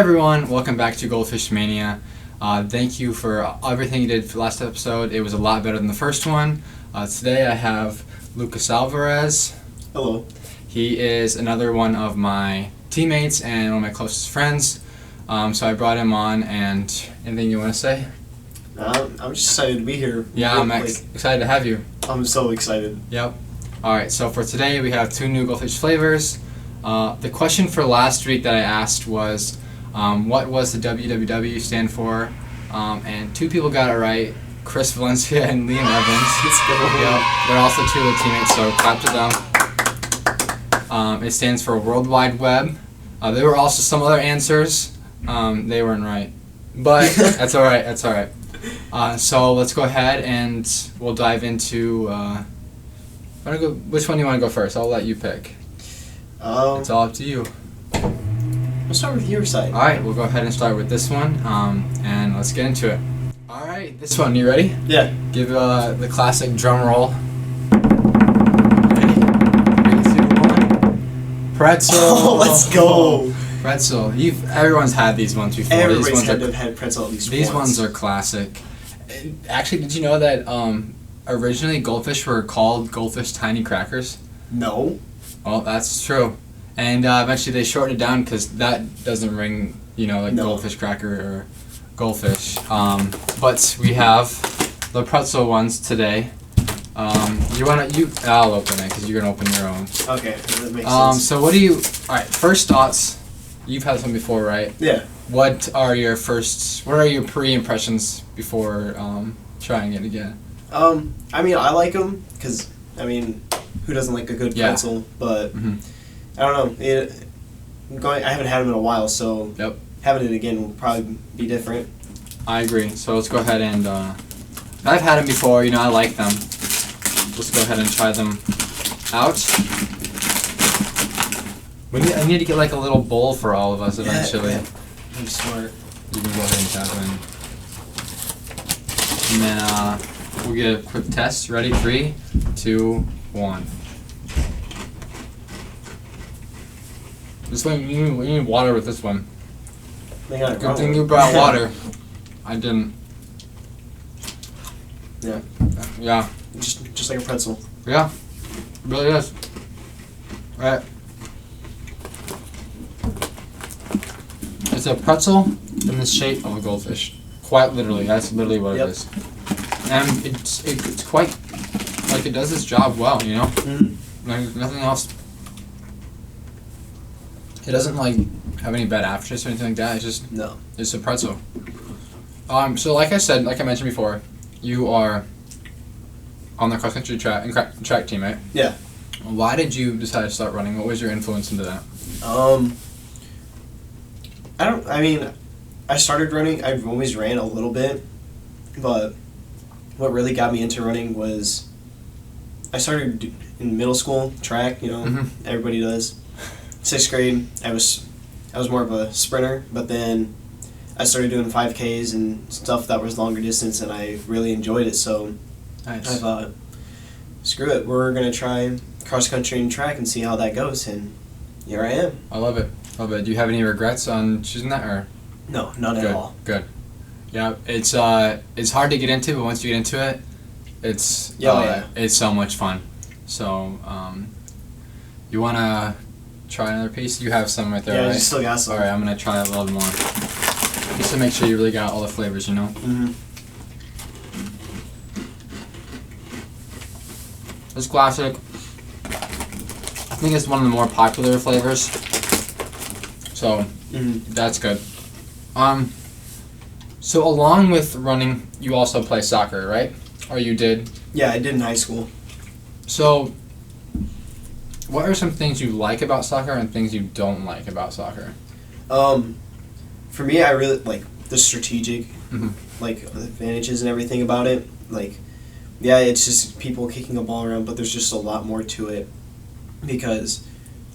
everyone, welcome back to Goldfish Mania. Thank you for everything you did for the last episode. It was a lot better than the first one. Today I have Lucas Alvarez. Hello. He is another one of my teammates and one of my closest friends. So I brought him on, and anything you want to say? I'm just excited to be here. Yeah, I'm excited to have you. I'm so excited. Yep. Alright, so for today we have 2 new Goldfish flavors. The question for last week that I asked was, what was the WWW stand for? And 2 people got it right, Chris Valencia and Liam Evans. Yep. They're also 2 of the teammates, so clap to them. It stands for World Wide Web. There were also some other answers. They weren't right, but that's alright, that's alright. So let's go ahead and we'll dive into, which one do you want to go first? I'll let you pick. It's all up to you. Let's start with your side. Alright, we'll go ahead and start with this one, and let's get into it. Alright, this one, you ready? Yeah. Give the classic drum roll. Ready? 3, 2, 1. Pretzel! Oh, let's go! Pretzel. Everyone's had these ones before. Everybody's had pretzel at least once. These ones are classic. Actually, did you know that originally Goldfish were called Goldfish Tiny Crackers? No. Well, that's true. And eventually they shortened it down because that doesn't ring, like Goldfish Cracker or Goldfish. But we have the pretzel ones today. I'll open it because you're going to open your own. Okay, that makes sense. So alright, first thoughts. You've had this one before, right? Yeah. What are your pre-impressions before trying it again? I like them because, who doesn't like a good pretzel? But I don't know. I haven't had them in a while, so having it again will probably be different. I agree. So let's go ahead and I've had them before. I like them. Let's go ahead and try them out. I need to get like a little bowl for all of us eventually. Yeah. I'm smart. You can go ahead and tap in. And then we'll get a quick test. Ready? 3, 2, 1. This one, you need water with this one. Good thing you brought water. I didn't. Yeah. Yeah. Just like a pretzel. Yeah. It really is. Alright. It's a pretzel in the shape of a goldfish. Quite literally, that's literally what it is. And it's quite, it does its job well, Mm-hmm. Like, nothing else. It doesn't, have any bad aftertaste or anything like that. It's just, no. It's a pretzel. So like I mentioned before, you are on the cross-country track team, right? Yeah. Why did you decide to start running? What was your influence into that? I started running. I've always ran a little bit, but what really got me into running was I started in middle school track. Everybody does. 6th grade, I was more of a sprinter, but then I started doing 5Ks and stuff that was longer distance, and I really enjoyed it. So nice. I thought, screw it, we're gonna try cross country and track and see how that goes, and here I am. I love it. Do you have any regrets on choosing that, or? No, none at all. Good. Yeah, it's hard to get into, but once you get into it, it's so much fun. So, you wanna try another piece? You have some right there, right? Yeah, I still got some. All right, I'm gonna try a little more, just to make sure you really got all the flavors, Mm-hmm. It's classic. I think it's one of the more popular flavors. So that's good. So along with running, you also play soccer, right? Or you did? Yeah, I did in high school. So, what are some things you like about soccer and things you don't like about soccer? For me, I really like the strategic, advantages and everything about it. It's just people kicking a ball around, but there's just a lot more to it because,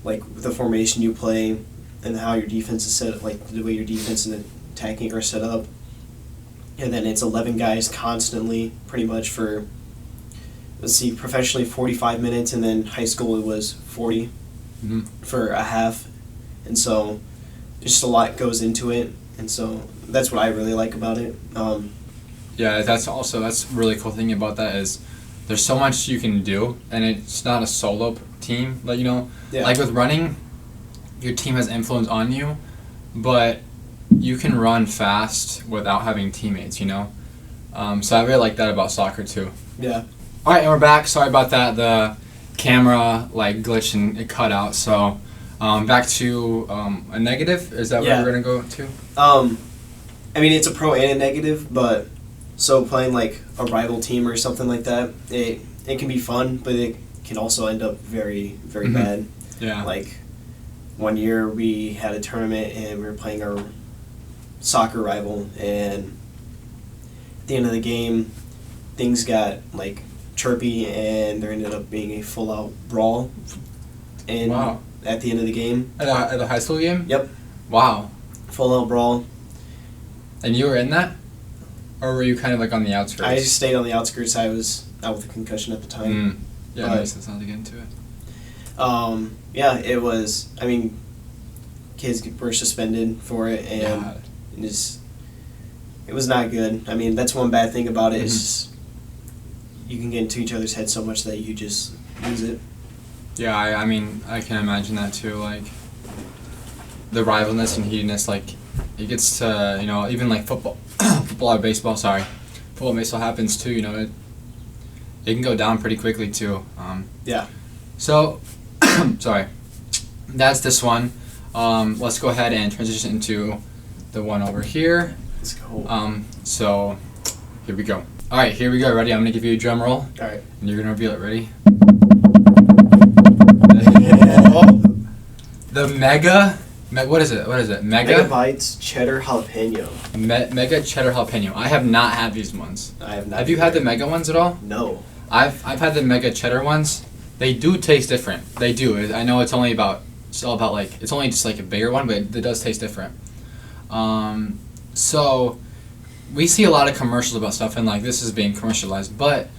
the formation you play and how your defense is set, the way your defense and attacking are set up, and then it's 11 guys constantly, pretty much for, professionally 45 minutes, and then high school it was 40 for a half, and so just a lot goes into it, and so that's what I really like about it. Yeah, that's a really cool thing about that is there's so much you can do, and it's not a solo team. Like, like with running, your team has influence on you, but you can run fast without having teammates, So I really like that about soccer too. Yeah. All right, and we're back. Sorry about that. The camera glitched and it cut out. So back to a negative. Is that what we're gonna go to? I mean, it's a pro and a negative, but so playing like a rival team or something like that, it can be fun, but it can also end up very, very bad. Yeah. Like one year we had a tournament and we were playing our soccer rival, and at the end of the game, things got like chirpy, and there ended up being a full-out brawl. And at the end of the game, at a high school game. Yep. Wow. Full-out brawl. And you were in that, or were you kind of like on the outskirts? I just stayed on the outskirts. I was out with a concussion at the time. Yeah, makes sense not to get into it. Yeah, it was. I mean, kids were suspended for it, and it was not good. I mean, that's one bad thing about it. Is just, you can get into each other's heads so much that you just lose it. Yeah, I mean, I can imagine that too. Like the rivalness and heatedness, like it gets to even like football, football or baseball. Sorry, football and baseball happens too. It can go down pretty quickly too. Yeah. So, sorry, that's this one. Let's go ahead and transition into the one over here. Let's go. So here we go. All right, here we go. Ready? I'm gonna give you a drum roll. All right. And you're gonna reveal it. Ready? The what is it? Megabytes cheddar jalapeno. Mega cheddar jalapeno. I have not had these ones. I have not. Have you had the mega ones at all? No. I've had the mega cheddar ones. They do taste different. They do. I know it's only it's only just like a bigger one, but it does taste different. So we see a lot of commercials about stuff, and like this is being commercialized, but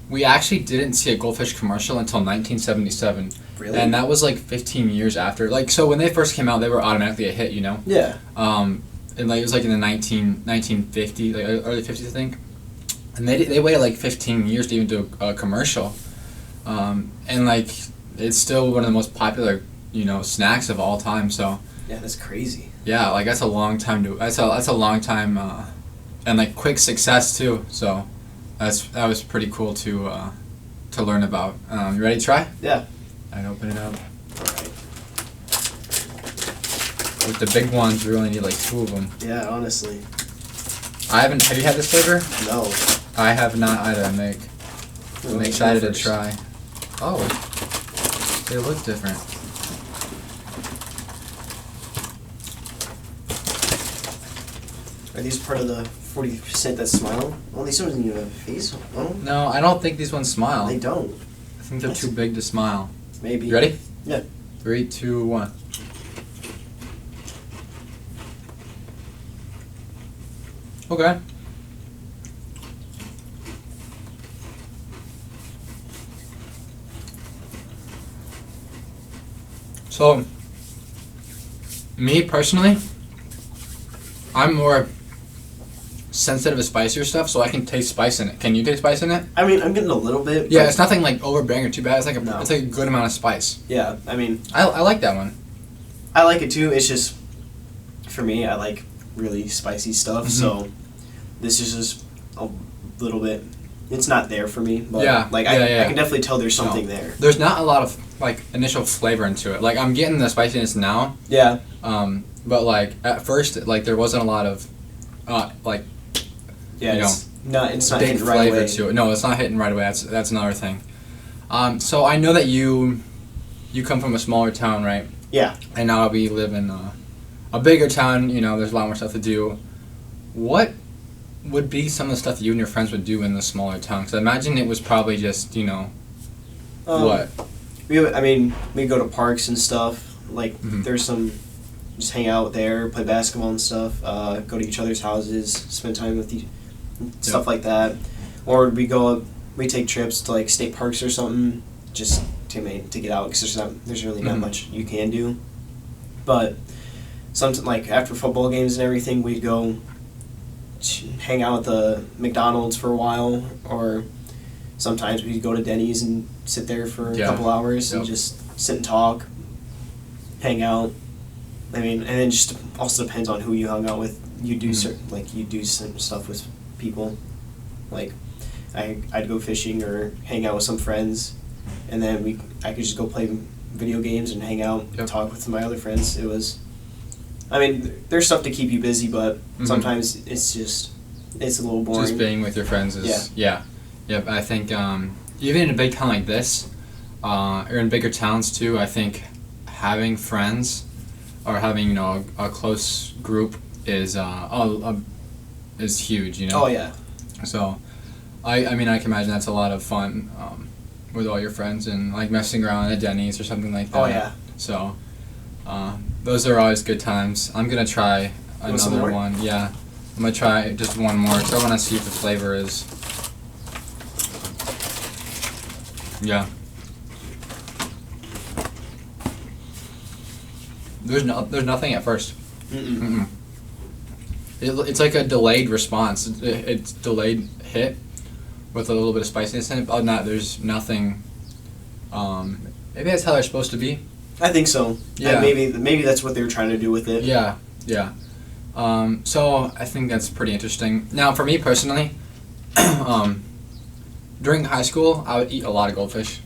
we actually didn't see a Goldfish commercial until 1977. Really? And that was like 15 years after. Like, so when they first came out, they were automatically a hit, Yeah. And like it was like in the 1950, like early 50s, I think. And they waited like 15 years to even do a commercial. And like it's still one of the most popular, snacks of all time. So. Yeah, that's crazy. Yeah, like that's a long time that's a long time, and like quick success too. So that was pretty cool to learn about. You ready to try? Yeah. I'd open it up. Alright. With the big ones, we only need like 2 of them. Yeah, honestly. Have you had this flavor? No. I have not either. I'm excited to try. Oh, they look different. Are these part of the 40% that smile? Oh, these don't even have a face. Oh. No, I don't think these ones smile. They don't. I think they're too big to smile. Maybe. You ready? Yeah. 3, 2, 1. Okay. So, me personally, I'm more sensitive to spicier stuff, so I can taste spice in it. Can you taste spice in it? I mean, I'm getting a little bit. Yeah, it's nothing like overbearing or too bad. It's like No. it's like a good amount of spice. Yeah, I mean, I like that one. I like it too. It's just, for me, I like really spicy stuff, so this is just a little bit. It's not there for me, but I can definitely tell there's something there. There's not a lot of like initial flavor into it. Like I'm getting the spiciness now. Yeah. But like at first, like there wasn't a lot of, like. Yeah. It's not big hitting right flavor away. to it. No, it's not hitting right away. That's another thing. So I know that you come from a smaller town, right? Yeah. And now we live in a bigger town. There's a lot more stuff to do. What would be some of the stuff that you and your friends would do in the smaller town? Because I imagine it was probably just what? We go to parks and stuff. Like there's some, just hang out there, play basketball and stuff. Go to each other's houses, spend time with stuff like that. Or we take trips to like state parks or something, just to get out, because there's really not much you can do. But like after football games and everything, we'd go hang out at the McDonald's for a while, or sometimes we'd go to Denny's and sit there for a couple hours and just sit and talk, hang out. I mean, and it just also depends on who you hung out with. You do you do certain stuff with people, like I'd go fishing or hang out with some friends, and then I could just go play video games and hang out and talk with my other friends. It was, I mean, there's stuff to keep you busy, but sometimes it's a little boring. Just being with your friends is Yep. I think even in a big town like this, or in bigger towns too, I think having friends or having a close group is huge. Oh yeah. So, I mean I can imagine that's a lot of fun with all your friends and like messing around at Denny's or something like that. Oh yeah. So, those are always good times. I'm gonna try another one. Yeah, I'm gonna try just one more because I want to see what the flavor is. Yeah. There's nothing at first. It's like a delayed response. It's delayed hit with a little bit of spiciness in it. Other than that, there's nothing. Maybe that's how they're supposed to be. I think so. Yeah. Maybe that's what they were trying to do with it. Yeah. So I think that's pretty interesting. Now, for me personally, during high school, I would eat a lot of goldfish.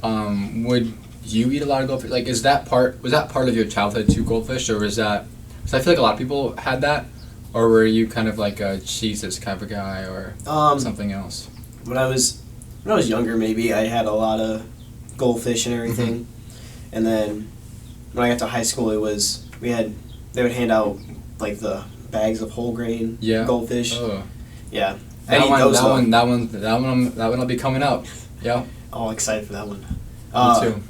Would you eat a lot of goldfish? Like, was that part of your childhood too, goldfish, or was that? Because I feel like a lot of people had that, or were you kind of like a Cheez-Its kind of a guy, or something else? When I was younger, maybe I had a lot of goldfish and everything, and then when I got to high school, they would hand out like the bags of whole grain goldfish. Oh. Yeah. That one will be coming up. Yeah. Oh, excited for that one. Me too.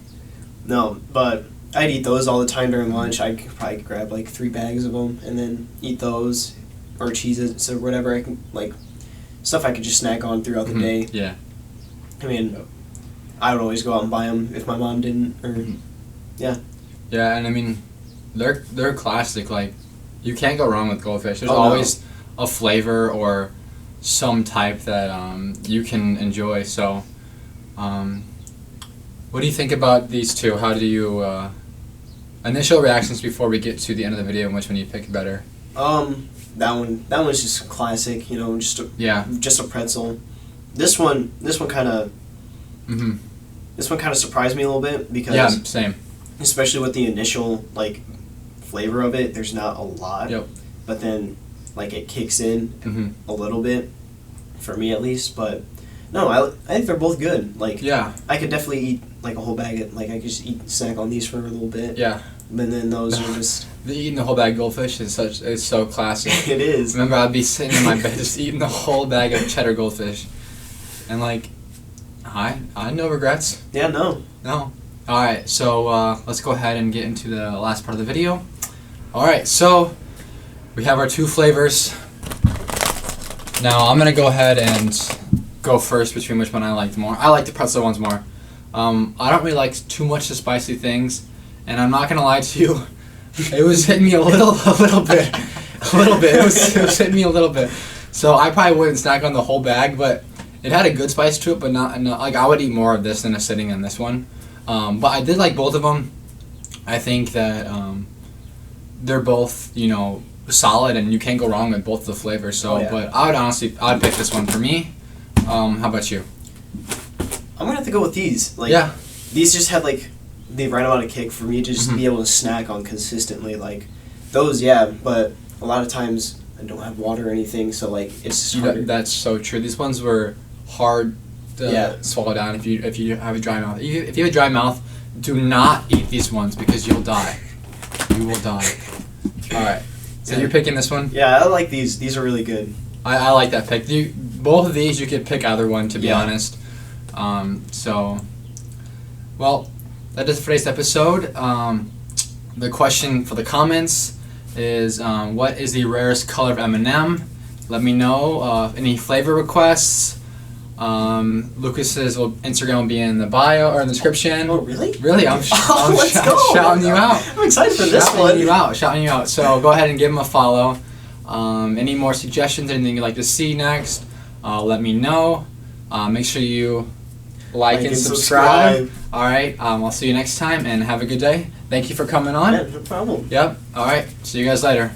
No, but I'd eat those all the time during lunch. I'd probably grab like 3 bags of them and then eat those, or Cheez-Its or whatever I can, like stuff I could just snack on throughout the day. Yeah. I mean, I would always go out and buy them if my mom didn't. Or yeah. Yeah, and I mean, they're classic. Like, you can't go wrong with goldfish. There's always a flavor or some type that you can enjoy. So, what do you think about these two? How do you initial reactions before we get to the end of the video, and which one you pick better? That one's just classic. Just a pretzel. This one kind of surprised me a little bit because same. Especially with the initial like flavor of it, there's not a lot. Yep. But then like it kicks in a little bit, for me at least. But no, I think they're both good. Like I could definitely eat like a whole bag of, like I could just snack on these for a little bit. Yeah. And then those are just eating the whole bag of goldfish is so classic. It is. Remember, I'd be sitting in my bed just eating the whole bag of cheddar goldfish, and like, I had no regrets. Yeah, no. All right, so let's go ahead and get into the last part of the video. All right, so we have our 2 flavors. Now I'm gonna go ahead and go first between which one I liked more. I like the pretzel ones more. I don't really like too much the spicy things, and I'm not gonna lie to you, it was hitting me a little bit. It was hitting me a little bit. So I probably wouldn't snack on the whole bag, but it had a good spice to it. But not like I would eat more of this than a sitting on this one. But I did like both of them. I think that they're both solid, and you can't go wrong with both the flavors. So, but I'd pick this one for me. How about you? I'm gonna have to go with these. Like, these just had like the right amount of kick for me to just be able to snack on consistently. Like those, but a lot of times I don't have water or anything, so like it's just harder. That's so true. These ones were hard to swallow down if you have a dry mouth. If you have a dry mouth, do not eat these ones because you'll die. You will die. All right. So you're picking this one? Yeah, I like these. These are really good. I like that pick. Both of these, you could pick either one, to be honest. So, well, that is for today's episode. The question for the comments is, what is the rarest color of M&M? Let me know any flavor requests, Lucas's Instagram will be in the bio or in the description. Oh, really? Really, I'm let's go. shouting you out. I'm excited for this one. Shouting you out. So go ahead and give him a follow. Any more suggestions, anything you'd like to see next, let me know. Make sure you like and subscribe. All right, I'll see you next time, and have a good day. Thank you for coming on. Yeah, no problem. Yep. All right. See you guys later.